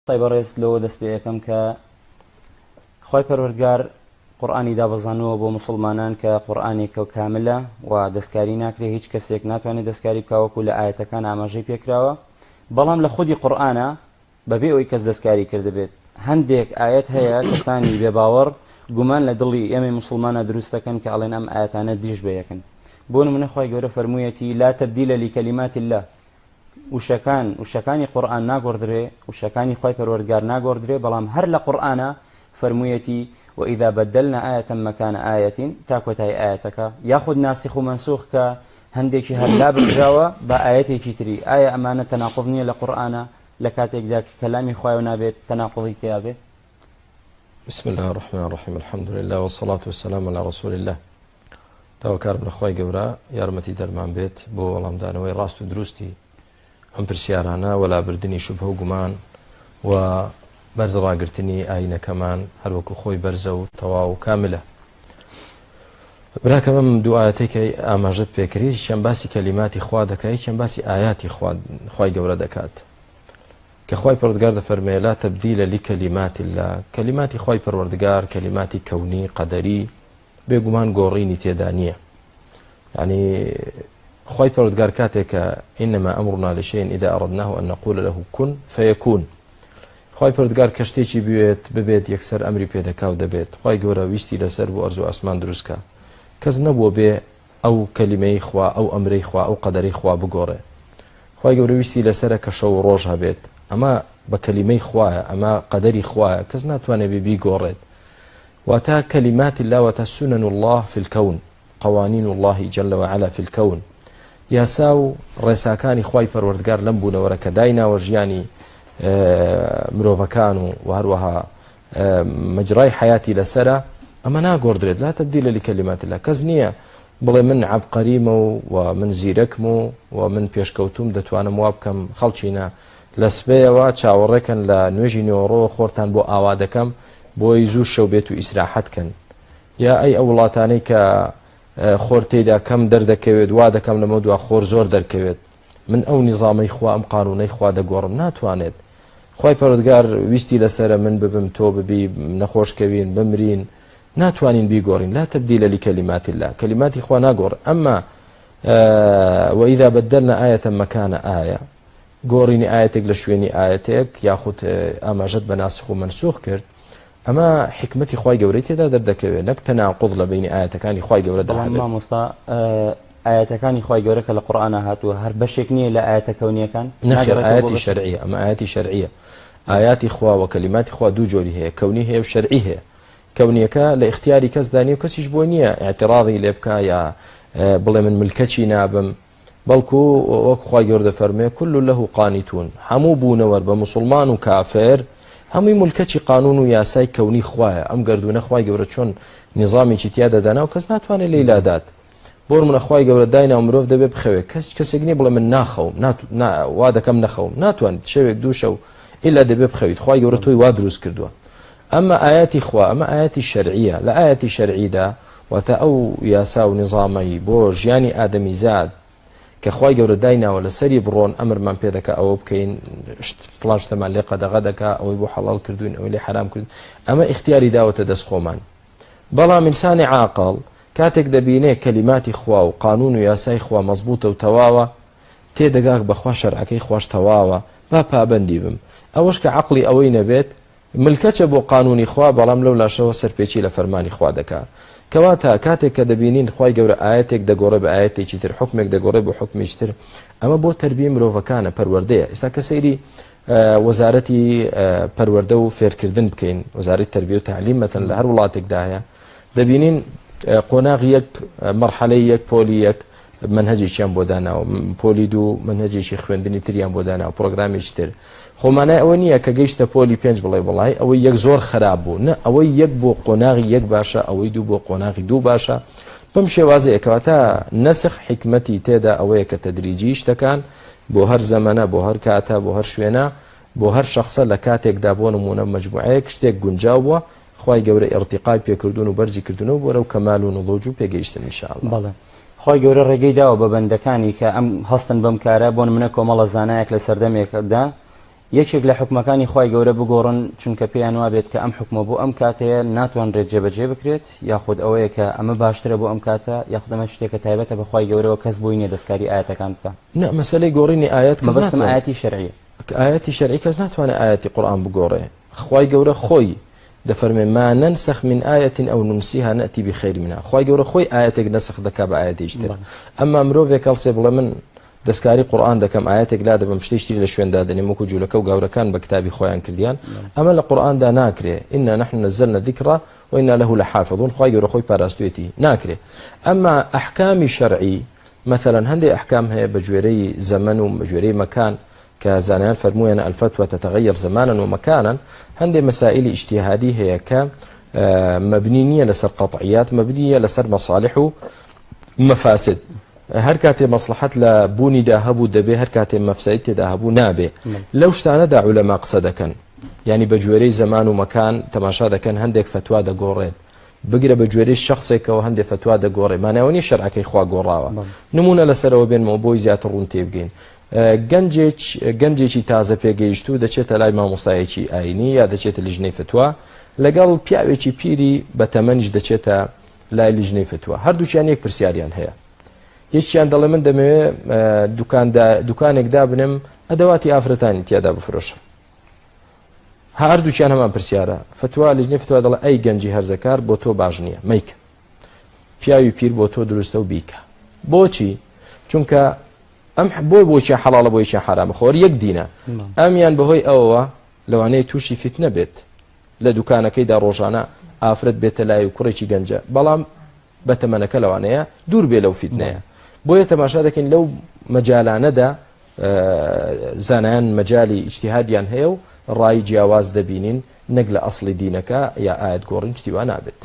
سایبەڕێز لەوە دەست پێ یەکەم کە خۆی پەروەردگار قورئانی دابەزانەوە بۆ مسلمانان کە قورئانێکە و کاملە و دەستکاری ناکرێت، هیچ کەسێک ناتوانێت دەستکاری بکاوەکو لە ئاەتەکان ئاماژەی پێکراوە. بەڵام لە خودی قورئانە بەبێ ئەوەی کەس دەستکاری کردبێت هەندێک ئاەت هەیە کەسانی بێباوەڕ گومان لە دڵی ئێمە مسلمانە دروستەکەن کە ئەڵێن ئەم ئاەتانە دیش بەیەکن. بۆ نمونە خۆی گەورە فەرموویەتی لا تەبدیل لکەلیمات الله، وشەکانی قورئان ناگۆڕدرێ، وشەکانی خۆی پەروەردگار ناگۆڕدرێ، بەڵام هەر لە قورئانە فەرموویەتی وإذا بدلنا آية مكان آية تاکۆتای ئاەتەکە یاخود ناسخ و منسوخ کە هەندێکی هەرلا بکراوە بە ئاەتێکی تری. ئایا ئەمانە تەناقض نییە لە قورئانە لە کاتێکدا کەلامی خوایەوە نابێت تەناقضی تێیا بێت؟ بسم الله الرحمن الرحيم الحمد لله والصلاة والسلام على رسول الله. تاوەکارم لە خوای گەورە یارمەتی دەرمان بێت بۆ وەڵامدانەوەی ڕاست و دروستی ئەم پرسیارانە وەلابردنی شوبهە و گومان و بەرزڕاگرتنی ئاینەکەمان هەروەکو خۆی بەرزە و تەواو و کاملە. براکەم ئەم دوو ئاەتێکی ئاماژەت پێکردی، چەند باسی کەلیماتی خوا دەکات، چەند باسی ئاياتی خوای گەورە دەکات کە خوای پەروەردگار دەفەرمێ لا تەبدیل لکەلیمات الله. کەلیماتی خوای پەروەردگار کەلیماتی کەونی قەدەری بێگومان گۆڕینی تێدا نییە. یعنی خوای پەروەردگار کاتێکە ئینەما ئەمڕنا لشەیئین ئیذا ئەڕەدناه ئەن نەقوڵ لەه کون فەیەکون. خوای پەروەردگار کە شتێکی ببێت یەکسەر ئەمری پێدەکا و دەبێت. خوای گەورە ویستی لەسەر بۆ ئەرز و ئاسمان دروستکە، کەس نەبووە بێ ئەو کەلیمەی خوا ئەو ئەمرەی خوا ئەو قەدەرەی خوا بگۆڕێ. خوای گەورە ویستی لەسەرە کە شەو و ڕۆژ هەبێت، ئەمە بە کەلیمەی خوایە، ئەمە قەدەری خوایە، کەس ناتوانێت بیگۆڕێت. واتە کەلیمات الله واتە سنن الله في الكون، قوانين الله جل وعلا في الكون. یاسا و ڕێساکانی خوای پەروەردگار لەم بوونەوەرە کە دایناوە ژیانی مرۆڤەکان و هەروەها مەجرای حیاتی لەسرە، ئەمە ناگۆڕدرێت. لا تەبدیل لکەلیمات الله. کەس نییە بڵێ من عەبقەریمە و من زیرەکم و من پێشکەوتوم دەتوانم وا بکەم خەڵچینە لە سبەیەوە چاوەڕێکن لە نوێژی نێوەڕۆ خۆرتان بۆ ئاوا دەکەم بۆی زوو شەو بێت و ئیسراحەتکەن. یا ئەی ئەو وڵاتانەی کە خۆر تێدا کەم دەردەکەوێت وا دەکەم لەمە دووە خۆر زۆر دەرکەوێت، من ئەو نیزامەی خوا ئەم قانونەی خوا دەگۆڕم. ناتوانێت. خوای پەروەردگار ویستی لەسرە من ببم تۆ ببی نەخۆشکەوین بمرین، ناتوانین بیگۆڕین. لا تەبدیل لکەلیمات الله. کەلیماتی خوا ناگۆڕ. ئەمما وإذا بدلنا آية مكان آية، گۆڕینی ئاەتێک لە شوێنی ئاەتێک یاخود ئاماژەت بە ناسخ و منسوخ کرد، ئەمە حکمەتی خوای گەورەی تێدا دەردەکەوێت، نەک تەناقوض لە بینی ئاەتەکانی خوای گەورە دەهابێت. مامۆستا ئاەتەکانی خوای گەورە کە لە قورئانە هاتووە هەر بەشێک نییە لە ئاەتە کەونیەکان؟ نەخێر، ئاەتی شەرعیە. ئەمە ئاەتی شەرعیە. ئاياتی خوا و کەلیماتی خوا دوو جۆری هەیە، کەونی هەیە و شەرعی هەیە. کەونیەکە لە اختیاری کەس دانی و کەسیش بۆ نییە ئاعتراضی لێ بکە یا بڵێ من ملکەچی نابم، بەڵکو وەک خوای گەورە دەفەرمێ كل له قانتون. هەموو بوونەوە بە مسلمان و کافر هەمووی ملکەچی قانون و یاسای کەونی خوایە. ئەم گردونە خوای گەورە چۆن نظامێکی تیادا دانا و کەس ناتوانێت لەیلادات. بۆ منە خوای گەورە داینا و مرۆڤ دەبێ بخەوێت، کەسێک نییە بڵێ من ناخەوم وا دەکەم نەخەوم، ناتوانێت شەوێک دوو شەو ئیلا دەبێ بخەویت. خوای گەورە تۆی وا دروست کردووە. ئەمە ئاەتی خوا، ئەمە ئاەتی شەرعیە. لە ئاەتی شەرعیدا واتە ئەو یاسا و نظامەی بۆ ژیانی ئادەمی زاد کە خوای گەورە دایناوە لەسەری بڕۆن ئەمرمان پێ دەکا ئەوە بکەین، فڵان شتەمان لێ قەدەغە دەکا، ئەوەی بۆ حەڵال کردوین، ئەوەی لێ حرام کردوین، ئەمە اختیاری داوەتە دەست خۆمان. بەڵام ئینسانی عاقڵ کاتێک دەبینێ کەلیماتی خوا و قانون و یاسای خوا مەزبوطە و تەواوە، تێدەگا بەخوا شەرعەکەی خوش تەواوە، با پابەندی بم. ئەوەش کە عەقڵی ئەوەی نەبێت ملکەچە بۆ قانونی خوا، بەڵام لەو لاشەوە سەرپێچی لە فەرمانی خوا دەکا. کەواتە کاتێک کە دەبینین خوای گەورە ئاەتێک دەگۆڕێ بە ئاەتێکی تر، حکمێک دەگۆڕێ بە حکمێکی تر، ئەمە بۆ تەربیە مرۆڤەکانە، پەروەردەیە. ئێستا کە سەیری وەزارەتی پەروەردە و فێرکردن بکەین، وەزارەتی تەربیە و تعلیم مەتەن لە هەر وڵاتێکدا هەیە، دەبینین قۆناغی یەک مەرحەلەی یەک پۆلی یەک منهجێکیان بۆ داناوە، پۆلی دوو منهجێکی خوێندنی تریان بۆ داناوە، پرۆگرامێکی تر. خۆمانای ئەوە نییە کە گەیشتە پۆلی 5 بڵێ وڵای ئەوەی یەک زۆر خراپ بوو، نە، ئەوەی یەک بۆ قۆناغی یەک باشە، ئەوەی دوو بۆ قۆناغی دوو باشە. بەم شێوازەیە کەواتە نەسخ حکمەتی تێدا ئەوەیە کە تەدریجی شتەکان بۆ هەر زەمانە، بۆ هەر کاتە، بۆ هەر شوێنە، بۆ هەر شخصە لە کاتێکدا بۆ نمونە مەجموعەیەک شتێک گونجاو بووە، خوای گەورە ئیرتیقای پێکردون و بەرزی کردنەوە بۆ ئەو کەمال و نضوج و پێگەیشتن ئینشاءالله. بەڵێ خۆی گەورە ڕێگەی داوە بە بەندەکانی کە ئەم هەستن بەم کارە، بۆ نمونە کۆمەڵە زانایەک لە سەردەمێکدا یەکێک لە حکومەکانی خی گەورە بگۆڕن چونکە پێیان وابێت کە ئەم حکومە بۆ ئەم کاتەیە ناتوانرێت جێبەجێ بکرێت یاخود ئەوەیە کە ئەمە باشترە بۆ ئەم کاتە یاخود ئەمە شتێکە تایبەتە بەخوای گەورەوە کەس بۆی نیە دەستکاری ئاەتەکان بکە مەسلەی گۆڕینی ئاەت مەبەستم ئاەتی شەرعیە ئاەتی شەرعی کەس ناتوانێت ئاەتی قورئان بگۆڕێ خی گەورە خۆی دەفەرمێ ما ننسخ من آية أو ننسيها نأتي بخير منها خی گەورە خۆی ئاەتێک نەسخ دەکا بە ئاەتیشتر ئەمما مرۆڤێک هەڵسێ بڵێ من دەستکاری قورئان دەکەم ئاەتێک لا دەبم شتێشتی لە شوێندا دەنێم وەکو جوولەکە و گاورەکان بە کتابی خۆیان کردیان ئەمە لە قورئاندا ناکرێ ئینا نحن نزلنا الذکر وإنا له لحافظون خی گەورە خۆی پاراستوێتی ناکرێ ئەمما ئەحکامی شەرعی مثلا هەندێک ئەحکام هەیە بە گوێرەی زەمن و بە گوێرەی مەکان کە زانایان فەرموویان الفتوى تتغير زمانا ومكانا هەندێک مسائل اجتهادی هەیە کە مبنی نیە لەسەر قەطعیات مبنیە لەسەر مەصالح و مەفاسد هەر کاتێ مەصلحەت لە بوونیدا هەبوو دەبێ هەر کاتێ مەفسەد تێدا هەبوو نابێ لەو شتانەدا عولەما قسە دەکەن یعنی بە گوێرەی زەمان و مەکان تەماشا دەکەن هەندێک فتوا دەگۆڕێت بگرە بە گوێرەی شخصێکەوە هەندێک فتوا دەگۆڕێ ماناوەنی شەرعەکەی خوا گۆڕاوە نمونە لەسەرەوە بێنمەوە بۆی زیاتر ڕوون تێبگەین گەنجێکی تازە پێگەیشت و دەچێتە لای مامۆستایەکی ئاینی یا دەچێتە لیژنەی فتوا لەگەڵ پیاوێکی پیری بە تەمەنیش دەچێتە لای لیژنەی فتوا هەردووچیان یەک پرسیاریان هەیە یەکیان دەڵێ من دەمەوێت دوکانێک دابنم ئەدەواتی ئافرەتانی تیادا بفرۆشم هەردووچیان هەمان پرسیارە فتوا لیژنەی فتوا دەڵێ ئەی گەنجی هەرزەکار بۆ تۆ باش نییە مەیکە پیاوی پیر بۆ تۆ دروستە و بیکە بۆچی چونکە ئەم بۆچی حەڵاڵە بۆیشی حرامە خۆر یەک دینە ئەمیان بەهۆی ئەوەوە لەوانەیە تووشی فیتنە بێت لە دوکانەکەیدا ڕۆژانە ئافرەت بێتە لای و کوڕێکی گەنجە بەڵام بەتەمەنەکە لەوانەیە دوور بێ لەو فیتنەیە بۆیە تەماشا دەکەین لەو مەجالانەدا زانایان مەجالی ئیجتیهادیان هەیە و ڕای جیاواز دەبینین نەک لە ئەسڵی دینەکە یا ئاەت گۆڕین شتی وا نابێت.